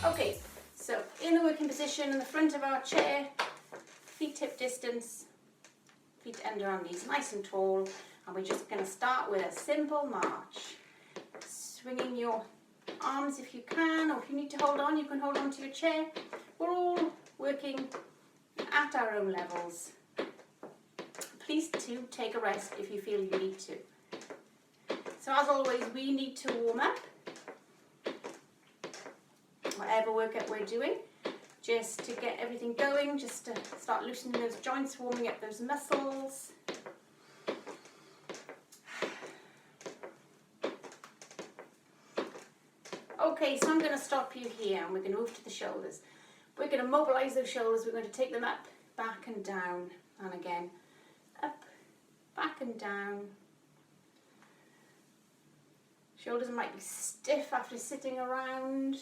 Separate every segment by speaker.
Speaker 1: Okay, so in the working position in the front of our chair, feet hip distance, feet under our knees, nice and tall, and we're just going to start with a simple march. Swinging your arms if you can, or if you need to hold on, you can hold on to your chair. We're all working at our own levels. Please do take a rest if you feel you need to. So as always, we need to warm up. Whatever workout we're doing, just to get everything going, just to start loosening those joints, warming up those muscles. Okay, so I'm going to stop you here and we're going to move to the shoulders. We're going to mobilize those shoulders, we're going to take them up, back and down, and again, up, back and down. Shoulders might be stiff after sitting around.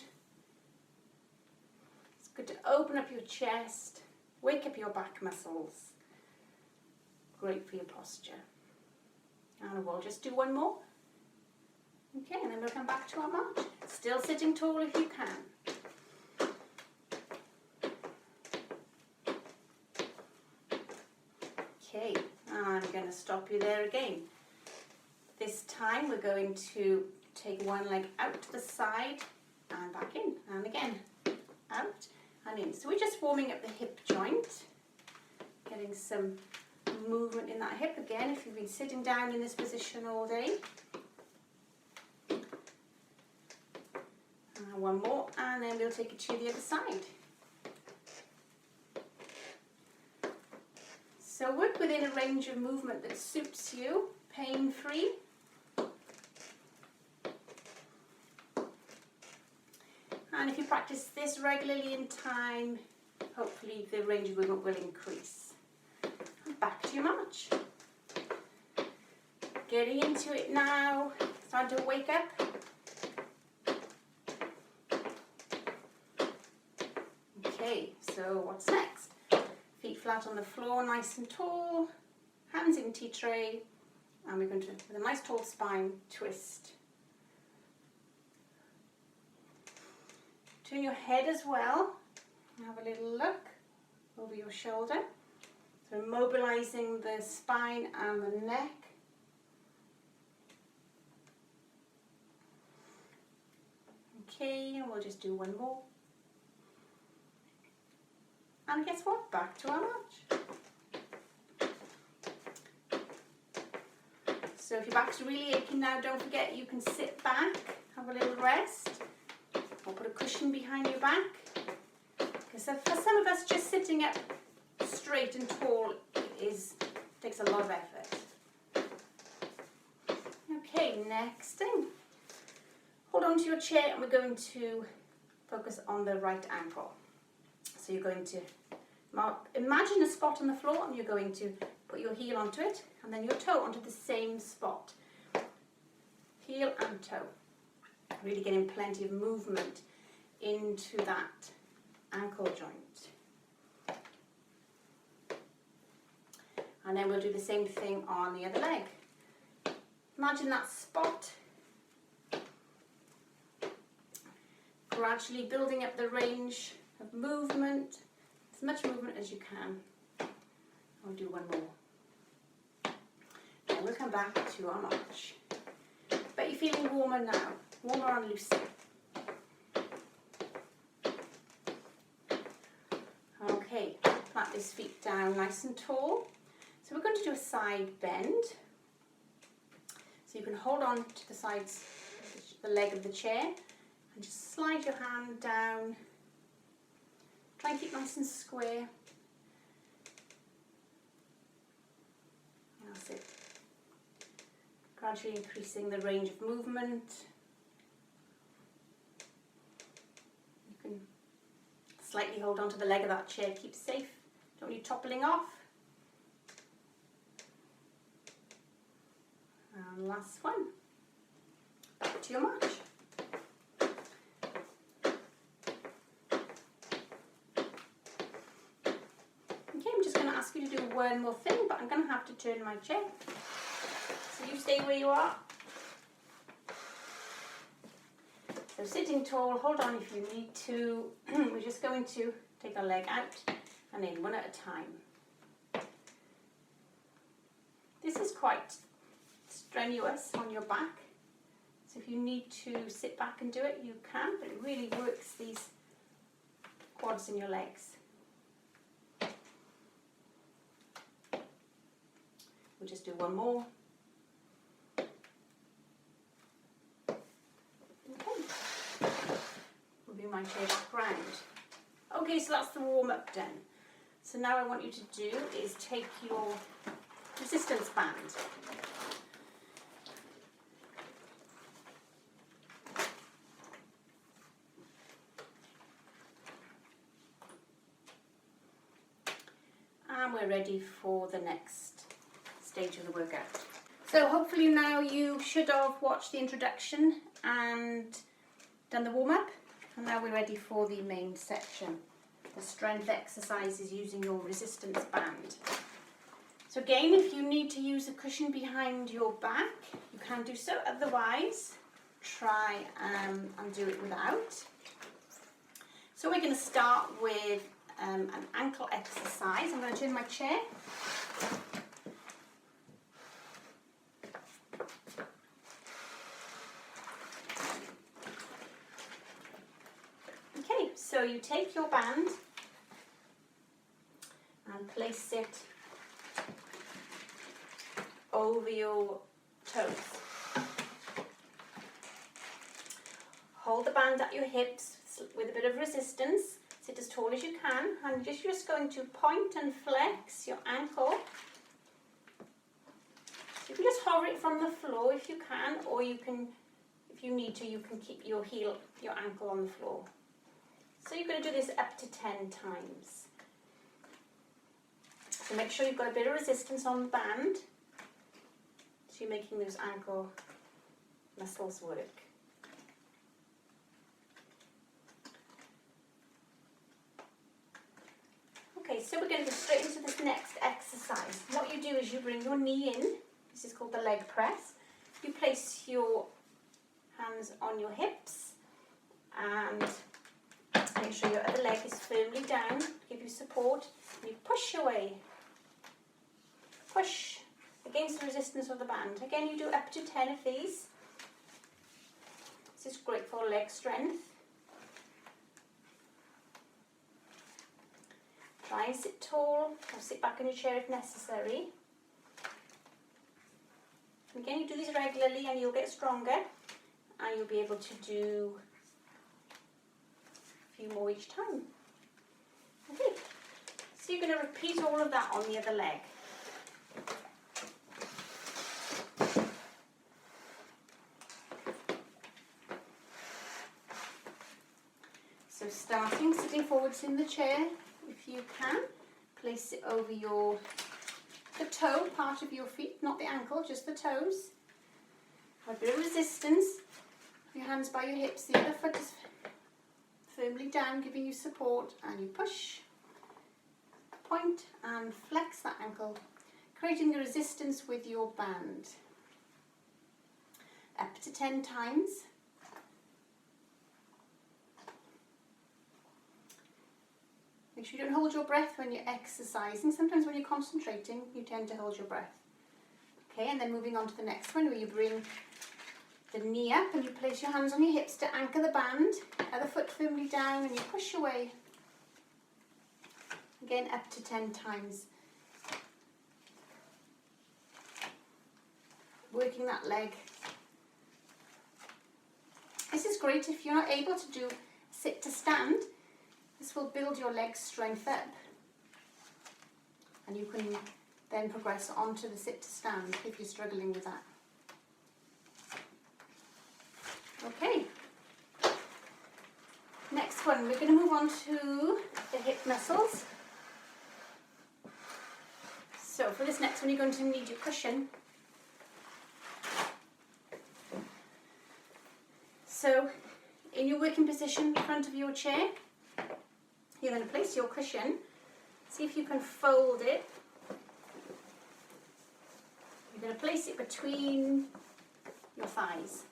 Speaker 1: It's good to open up your chest, wake up your back muscles. Great for your posture. And we'll just do one more. Okay, and then we'll come back to our march. Still sitting tall if you can. Okay, and I'm going to stop you there again. This time we're going to take one leg out to the side and back in, and again, out and in. So we're just warming up the hip joint, getting some movement in that hip again if you've been sitting down in this position all day. One more, and then we'll take it to the other side. So work within a range of movement that suits you, pain-free. And if you practice this regularly in time, hopefully the range of movement will increase. And back to your march. Getting into it now, starting to wake up. Okay, so what's next? Feet flat on the floor, nice and tall, hands in tea tray, and we're going to, with a nice tall spine, twist. Turn your head as well, have a little look over your shoulder. So mobilizing the spine and the neck. Okay, and we'll just do one more. And guess what? Back to our march. So if your back's really aching now, don't forget you can sit back, have a little rest, or put a cushion behind your back. Because for some of us, just sitting up straight and tall takes a lot of effort. Okay, next thing. Hold on to your chair and we're going to focus on the right ankle. So you're going to imagine a spot on the floor and you're going to put your heel onto it and then your toe onto the same spot. Heel and toe. Really getting plenty of movement into that ankle joint. And then we'll do the same thing on the other leg. Imagine that spot. Gradually building up the range of movement, as much movement as you can. I'll do one more. Then we'll come back to our march. But you're feeling warmer now, warmer and looser. Okay, plant these feet down nice and tall. So we're going to do a side bend. So you can hold on to the sides, the leg of the chair, and just slide your hand down. Try and keep nice and square. That's it. Gradually increasing the range of movement. You can slightly hold on to the leg of that chair to keep safe. Don't want you toppling off. And last one. Back to your march. You to do one more thing, but I'm going to have to turn my chair. So you stay where you are. So sitting tall, hold on if you need to. We're just going to take our leg out and in one at a time. This is quite strenuous on your back, so if you need to sit back and do it, you can, but it really works these quads in your legs. We'll just do one more. My chair back round. Okay, so that's the warm-up done. So now I want you to do is take your resistance band. And we're ready for the next stage of the workout. So hopefully now you should have watched the introduction and done the warm-up. And now we're ready for the main section, the strength exercises using your resistance band. So again, if you need to use a cushion behind your back, you can do so. Otherwise, try and do it without. So we're going to start with an ankle exercise. I'm going to turn my chair. So you take your band and place it over your toes. Hold the band at your hips with a bit of resistance. Sit as tall as you can, and you're just going to point and flex your ankle. You can just hover it from the floor if you can, or you can, if you need to, you can keep your heel, your ankle on the floor. So you're going to do this up to 10 times. So make sure you've got a bit of resistance on the band, so you're making those ankle muscles work. Okay, so we're going to go straight into this next exercise. What you do is you bring your knee in. This is called the leg press. You place your hands on your hips and make sure your other leg is firmly down to give you support. And you push away. Push against the resistance of the band. Again, you do up to 10 of these. This is great for leg strength. Try and sit tall, or sit back in your chair if necessary. And again, you do these regularly and you'll get stronger, and you'll be able to do few more each time. Okay, so you're going to repeat all of that on the other leg. So starting, sitting forwards in the chair, if you can, place it over the toe part of your feet, not the ankle, just the toes. Have a bit of resistance. Your hands by your hips, the other foot is firmly down, giving you support, and you push, point and flex that ankle, creating the resistance with your band. Up to 10 times. Make sure you don't hold your breath when you're exercising. Sometimes when you're concentrating, you tend to hold your breath. Okay, and then moving on to the next one, where you bring the knee up and you place your hands on your hips to anchor the band, other foot firmly down, and you push away. Again, up to 10 times. Working that leg. This is great if you're not able to do sit to stand. This will build your leg strength up. And you can then progress onto the sit to stand if you're struggling with that. Okay, next one, we're going to move on to the hip muscles. So for this next one, you're going to need your cushion. So in your working position in front of your chair, you're going to place your cushion. See if you can fold it. You're going to place it between your thighs.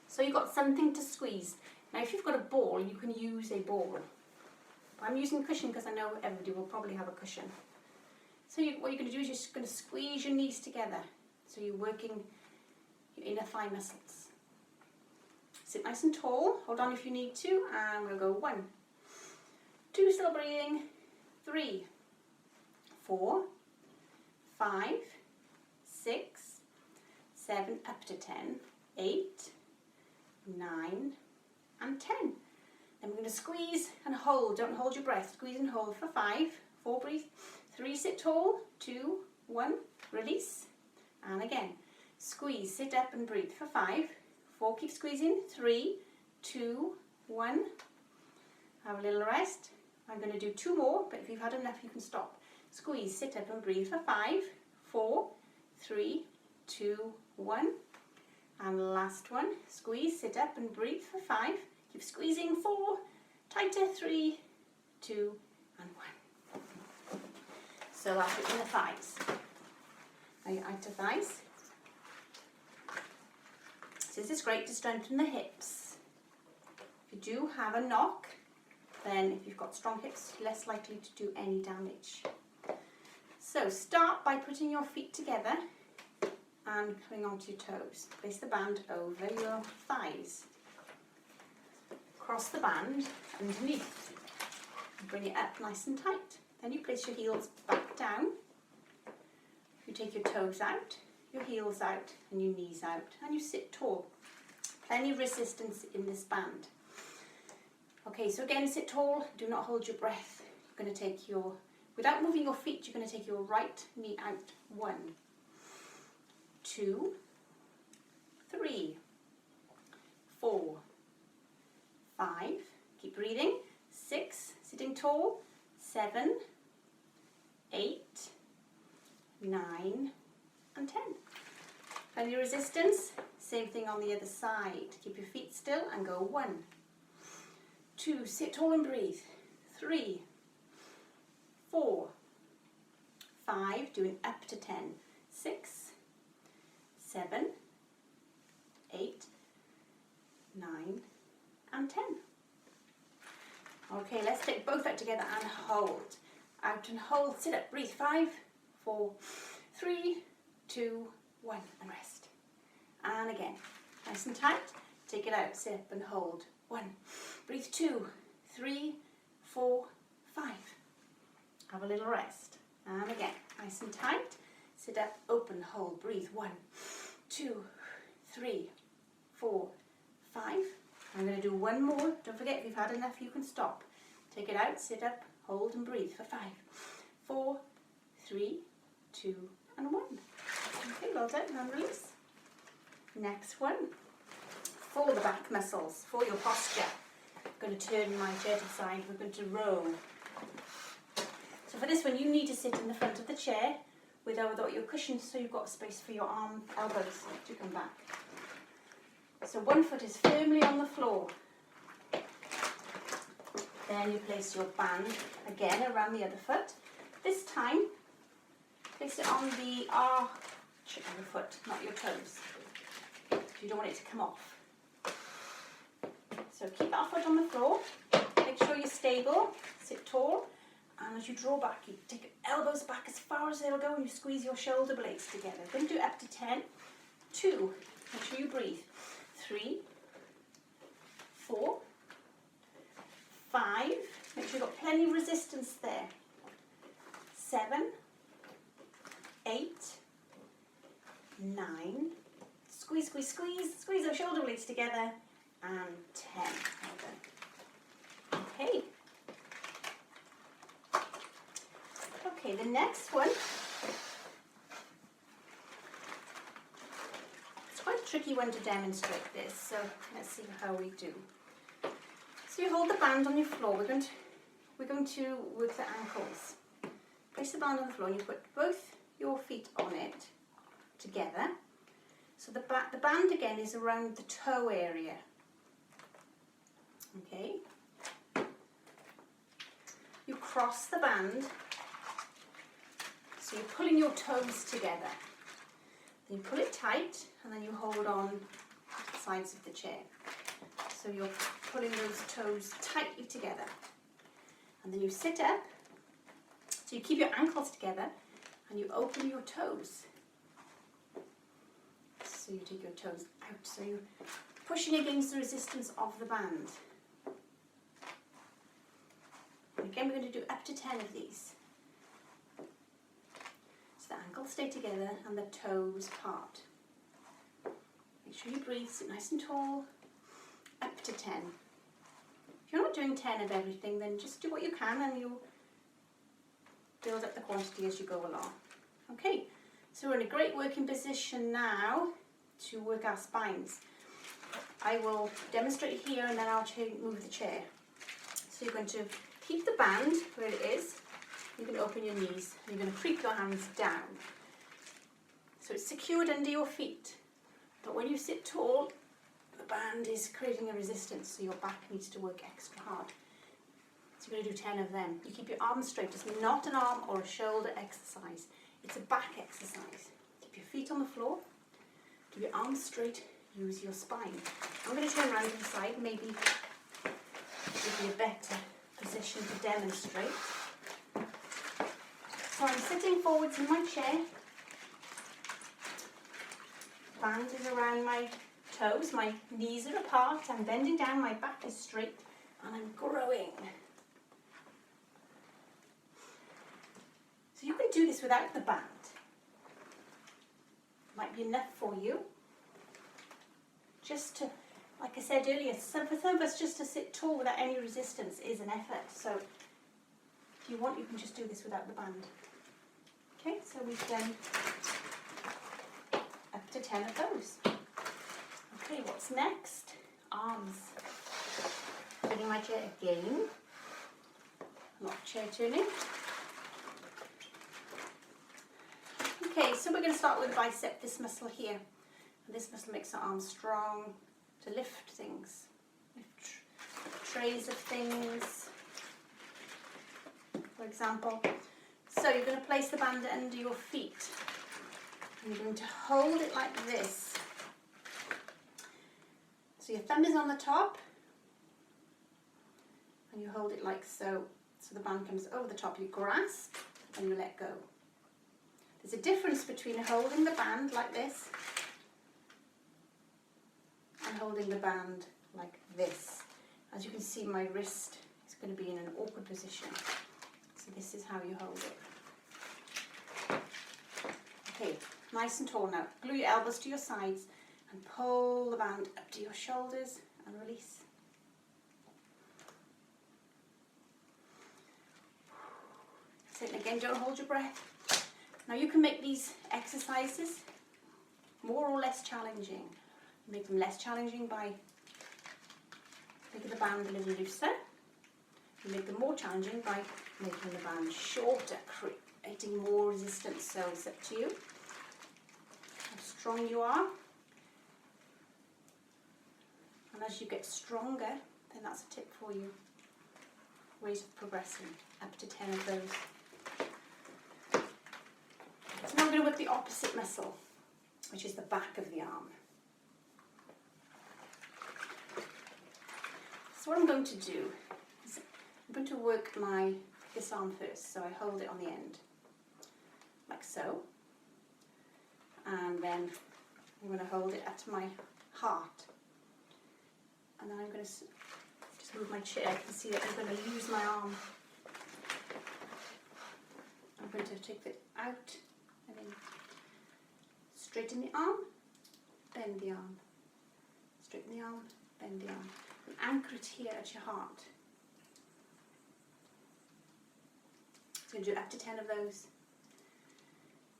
Speaker 1: So So you've got something to squeeze. Now if you've got a ball, you can use a ball. I'm using a cushion because I know everybody will probably have a cushion. So what you're going to do is you're just going to squeeze your knees together. So you're working your inner thigh muscles. Sit nice and tall, hold on if you need to, and we'll go 1, 2, still breathing, 3, 4, 5, 6, 7, up to 10, 8, 9, and 10. Then we're going to squeeze and hold, don't hold your breath, squeeze and hold for 5, 4, breathe, 3, sit tall, 2, 1, release, and again, squeeze, sit up and breathe for 5, 4, keep squeezing, 3, 2, 1, have a little rest. I'm going to do 2 more, but if you've had enough you can stop. Squeeze, sit up and breathe for 5, 4, 3, 2, 1, and last one, squeeze, sit up and breathe for 5, keep squeezing, 4, tighter, 3, 2, and 1. So that's it in the thighs. Now your outer thighs. So this is great to strengthen the hips. If you do have a knock, then if you've got strong hips, you're less likely to do any damage. So start by putting your feet together and coming onto your toes. Place the band over your thighs. Cross the band underneath. Bring it up nice and tight. Then you place your heels back down. You take your toes out, your heels out and your knees out, and you sit tall. Plenty of resistance in this band. Okay, so again, sit tall, do not hold your breath. You're going to take your, without moving your feet, you're going to take your right knee out. 1, 2, 3, 4, 5, keep breathing, 6, sitting tall, 7, 8, 9, and 10. Plenty of resistance, same thing on the other side. Keep your feet still and go 1, 2, sit tall and breathe, 3, 4, 5, doing up to 10, 6, 7, 8, 9, and 10. Okay, let's take both out together and hold. Out and hold, sit up, breathe, 5, 4, 3, 2, 1, and rest. And again, nice and tight, take it out, sit up and hold. 1, breathe, 2, 3, 4, 5. Have a little rest. And again, nice and tight, sit up, open, hold, breathe. 1, 2, 3, 4, 5. I'm going to do 1 more. Don't forget, if you've had enough, you can stop. Take it out, sit up, hold and breathe for 5, 4, 3, 2, and 1. Okay, well done, and release. Next one. For the back muscles, for your posture. I'm going to turn my chair to the side, we're going to row. So for this one, you need to sit in the front of the chair without your cushion, so you've got space for your elbows to come back. So one foot is firmly on the floor. Then you place your band again around the other foot. This time, place it on the arch of your foot, not your toes. You don't want it to come off. So keep that foot on the floor. Make sure you're stable. Sit tall. And as you draw back, you take your elbows back as far as they'll go and you squeeze your shoulder blades together. Then do up to 10. 2. Make sure you breathe. 3. 4. 5. Make sure you've got plenty of resistance there. 7. 8. 9. Squeeze, squeeze, squeeze. Squeeze those shoulder blades together. And 10. Okay. Okay, the next one. It's quite a tricky one to demonstrate this, so let's see how we do. So you hold the band on your floor. We're going to work the ankles. Place the band on the floor and you put both your feet on it together. So the band again is around the toe area. Okay. You cross the band. So you're pulling your toes together. Then you pull it tight and then you hold on sides of the chair. So you're pulling those toes tightly together. And then you sit up, so you keep your ankles together and you open your toes. So you take your toes out, so you're pushing against the resistance of the band. And again, we're going to do up to 10 of these. So the ankles stay together and the toes part. Make sure you breathe, sit nice and tall, up to 10. If you're not doing 10 of everything, then just do what you can and you'll build up the quantity as you go along. Okay, so we're in a great working position now to work our spines. I will demonstrate here and then I'll move the chair. So you're going to keep the band where it is. You're going to open your knees and you're going to creep your hands down. So it's secured under your feet. But when you sit tall, the band is creating a resistance, so your back needs to work extra hard. So you're going to do 10 of them. You keep your arms straight. It's not an arm or a shoulder exercise. It's a back exercise. Keep your feet on the floor. Keep your arms straight. Use your spine. I'm going to turn around to the side, maybe give you a better position to demonstrate. So I'm sitting forwards in my chair. Band is around my toes, my knees are apart, I'm bending down, my back is straight, and I'm growing. So you can do this without the band. Might be enough for you. Just to, like I said earlier, for some of us just to sit tall without any resistance is an effort. So if you want, you can just do this without the band. Okay, so we've done up to 10 of those. Okay, what's next? Arms. Turning my chair again. Not chair turning. Okay, so we're going to start with the bicep, this muscle here. And this muscle makes our arms strong to lift things. Lift trays of things, for example. So you're going to place the band under your feet. And you're going to hold it like this. So your thumb is on the top. And you hold it like so. So the band comes over the top. You grasp and you let go. There's a difference between holding the band like this and holding the band like this. As you can see, my wrist is going to be in an awkward position. So this is how you hold it. Okay, nice and tall now. Glue your elbows to your sides and pull the band up to your shoulders and release. That's it. Again, don't hold your breath. Now you can make these exercises more or less challenging. Make them less challenging by making the band a little looser. You make them more challenging by making the band shorter, creating more resistance. So it's up to you how strong you are. And as you get stronger, then that's a tip for you. Ways of progressing, up to 10 of those. So now we're going to work the opposite muscle, which is the back of the arm. So what I'm going to do is I'm going to work this arm first. So I hold it on the end, like so. And then I'm going to hold it up to my heart. And then I'm going to just move my chair. You can see that I'm going to use my arm. I'm going to take it out and then straighten the arm, bend the arm. Straighten the arm, bend the arm. And anchor it here at your heart. So you're going to do up to 10 of those.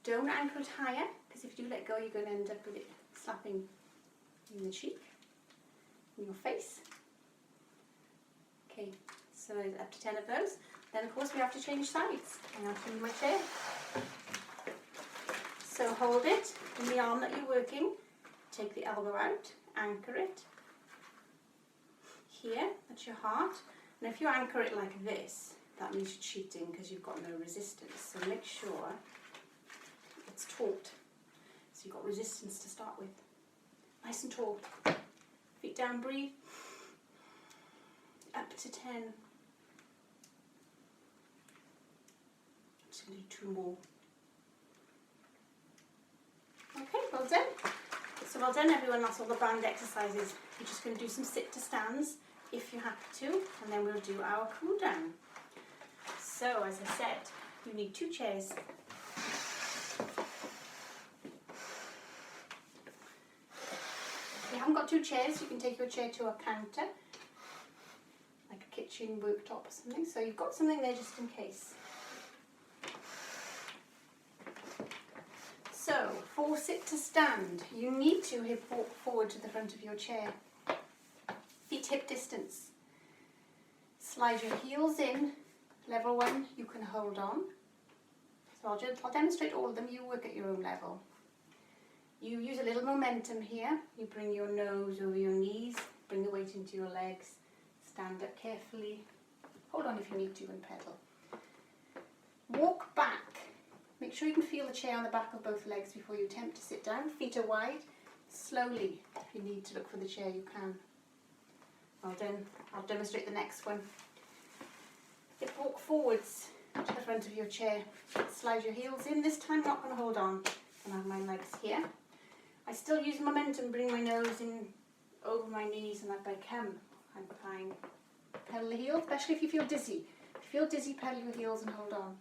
Speaker 1: Don't anchor it higher, because if you do let go, you're going to end up with it slapping you in the cheek, in your face. Okay, so up to 10 of those. Then of course we have to change sides. And I'll turn my chair. So hold it in the arm that you're working. Take the elbow out, anchor it here at your heart. And if you anchor it like this, that means you're cheating because you've got no resistance. So make sure it's taut. So you've got resistance to start with. Nice and tall. Feet down, breathe. Up to 10. Just going to do 2 more. Okay, well done. So well done everyone, that's all the band exercises. You're just going to do some sit to stands if you're happy to, and then we'll do our cool down. So as I said, you need 2 chairs. If you haven't got 2 chairs, you can take your chair to a counter, like a kitchen worktop or something, so you've got something there just in case. So, for sit to stand, you need to hip walk forward to the front of your chair. Feet hip distance. Slide your heels in. Level 1, you can hold on. So I'll demonstrate all of them, you work at your own level. You use a little momentum here. You bring your nose over your knees, bring the weight into your legs, stand up carefully. Hold on if you need to and pedal. Walk back. Make sure you can feel the chair on the back of both legs before you attempt to sit down. Feet are wide. Slowly, if you need to look for the chair, you can. Well done. I'll demonstrate the next one. Hip walk forwards to the front of your chair. Slide your heels in. This time, not going to hold on. And I have my legs here. I still use momentum, bring my nose in over my knees, and as I come, I'm fine. Pedal the heels, especially if you feel dizzy. If you feel dizzy, pedal your heels and hold on.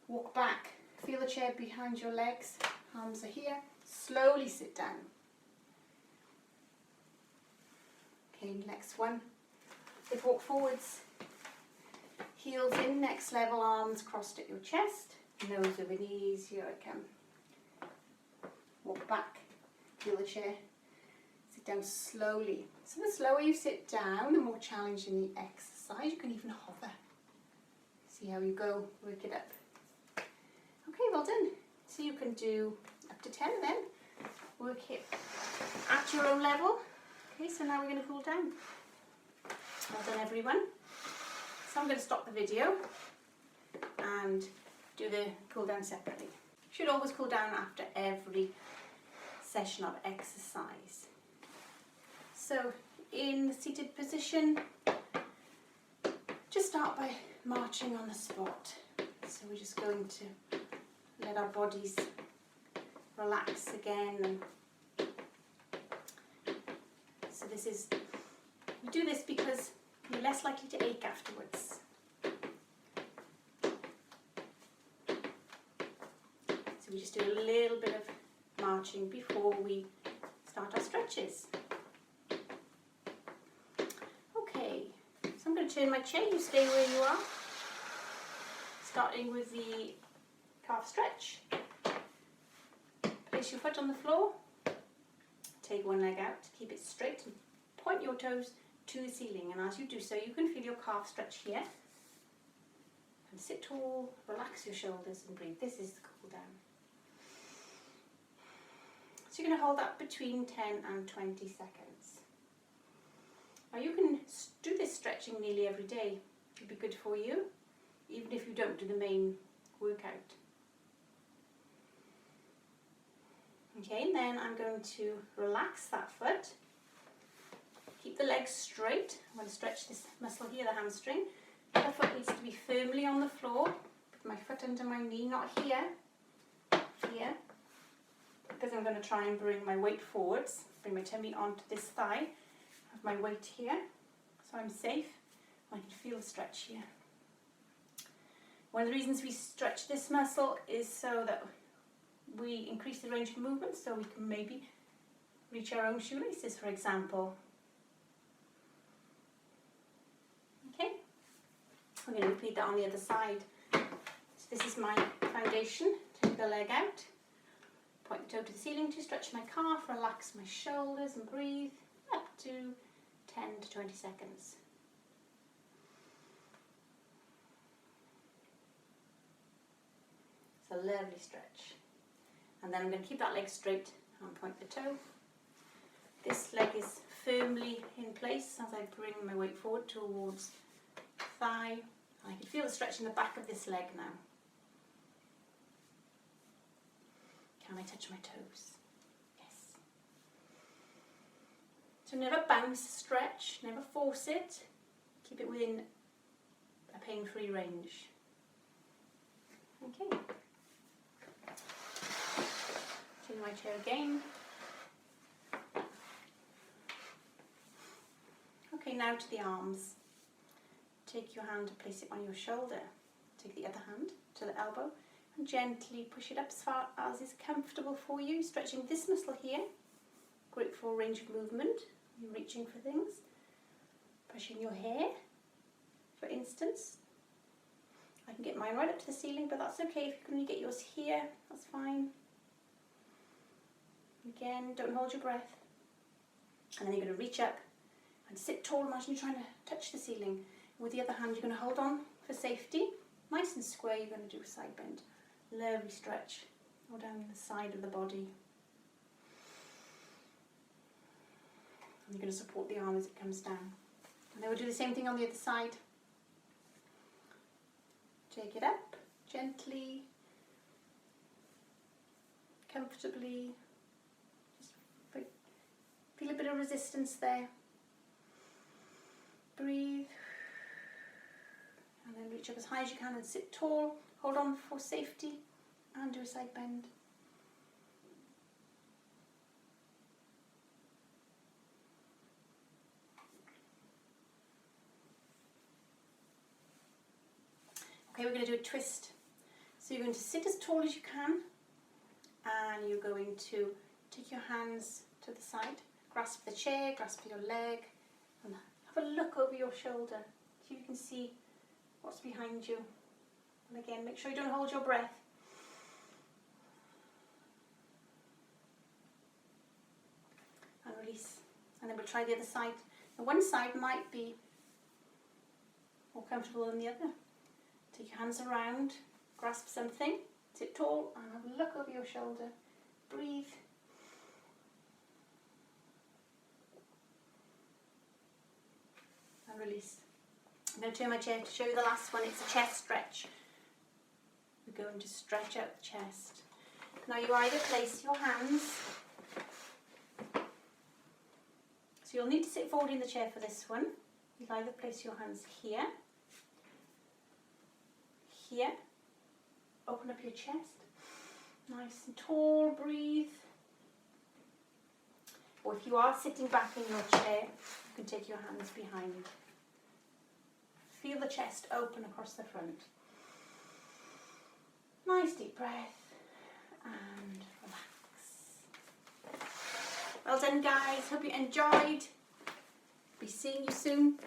Speaker 1: Walk back, feel the chair behind your legs, arms are here, slowly sit down. Okay, next one. Hip walk forwards, heels in, next level, arms crossed at your chest, nose over knees, here I come. Walk back, feel the chair, sit down slowly. So the slower you sit down, the more challenging the exercise. You can even hover. See how you go, work it up. Okay, well done. So you can do up to 10 then. Work it at your own level. Okay, so now we're going to cool down. Well done everyone. So I'm going to stop the video and do the cool down separately. You should always cool down after every session of exercise. So in the seated position, just start by marching on the spot. So we're just going to let our bodies relax again. And so this is, we do this because you're less likely to ache afterwards. So we just do a little bit of marching before we start our stretches. Okay, so I'm going to turn my chair, you stay where you are. Starting with the calf stretch. Place your foot on the floor. Take one leg out to keep it straight and point your toes to the ceiling. And as you do so, you can feel your calf stretch here. And sit tall, relax your shoulders and breathe. This is the cool down. So you're going to hold that between 10 and 20 seconds. Now you can do this stretching nearly every day. It'll be good for you, even if you don't do the main workout. Okay, and then I'm going to relax that foot. Keep the legs straight. I'm going to stretch this muscle here, the hamstring. The foot needs to be firmly on the floor. Put my foot under my knee, not here, here. Because I'm going to try and bring my weight forwards. Bring my tummy onto this thigh. Have my weight here, so I'm safe. I can feel the stretch here. One of the reasons we stretch this muscle is so that we increase the range of movement, so we can maybe reach our own shoelaces, for example. Okay, I'm going to repeat that on the other side. So this is my foundation. Take the leg out, point the toe to the ceiling to stretch my calf, relax my shoulders and breathe up to 10 to 20 seconds. It's a lovely stretch. And then I'm going to keep that leg straight and point the toe. This leg is firmly in place as I bring my weight forward towards the thigh. And I can feel the stretch in the back of this leg now. Can I touch my toes? Yes. So never bounce, stretch, never force it. Keep it within a pain-free range. Okay. Turn my chair again. Okay, now to the arms. Take your hand and place it on your shoulder. Take the other hand to the elbow and gently push it up as far as is comfortable for you, stretching this muscle here. Great for range of movement. You're reaching for things. Pushing your hair, for instance. I can get mine right up to the ceiling, but that's okay. If you can only get yours here, that's fine. Again, don't hold your breath. And then you're going to reach up and sit tall. Imagine you're trying to touch the ceiling. With the other hand, you're going to hold on for safety. Nice and square, you're going to do a side bend. Lovely stretch. Or down the side of the body. And you're going to support the arm as it comes down. And then we'll do the same thing on the other side. Take it up, gently, comfortably. Just feel a bit of resistance there. Breathe. And then reach up as high as you can and sit tall. Hold on for safety and do a side bend. Okay, we're going to do a twist. So you're going to sit as tall as you can and you're going to take your hands to the side, grasp the chair, grasp your leg and have a look over your shoulder so you can see what's behind you. And again, make sure you don't hold your breath. And release. And then we'll try the other side. Now one side might be more comfortable than the other. Take your hands around, grasp something, sit tall and have a look over your shoulder. Breathe. And release. I'm going to turn my chair to show you the last one. It's a chest stretch. We're going to stretch out the chest. Now you either place your hands, so you'll need to sit forward in the chair for this one. You'll either place your hands here, here, open up your chest, nice and tall, breathe. Or if you are sitting back in your chair, you can take your hands behind. Feel the chest open across the front. Nice deep breath and relax. Well done guys, hope you enjoyed. Be seeing you soon.